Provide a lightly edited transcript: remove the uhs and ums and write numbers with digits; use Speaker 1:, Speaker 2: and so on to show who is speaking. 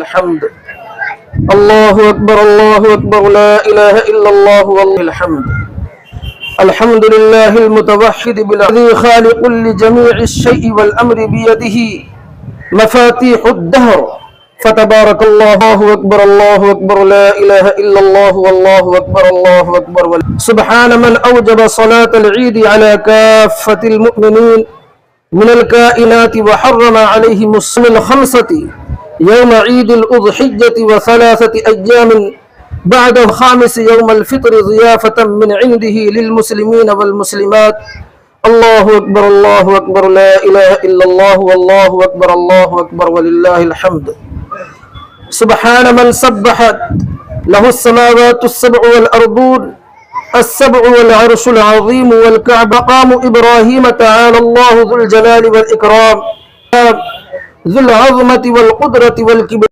Speaker 1: الحمد. الله أكبر الله أكبر لا إله إلا الله والله الحمد. الحمد لله المتوحد بالذي خالق لجميع الشيء والأمر بيده مفاتيح الدهر فتبارك الله أكبر الله أكبر لا إله إلا الله والله أكبر الله أكبر. سبحان من أوجب صلاة العيد على كافة المؤمنين من الكائنات وحرم عليهم الصوم الخمسة يوم عيد الأضحية وثلاثة أيام بعد الخامس يوم الفطر ضيافة من عنده للمسلمين والمسلمات. الله أكبر الله أكبر لا إله إلا الله والله أكبر الله أكبر ولله الحمد. سبحان من سبحت له السماوات السبع والأرضون السبع والعرش العظيم والكعبة مقام إبراهيم تعالى الله ذو الجلال والإكرام ذو العظمة والقدرة والكبر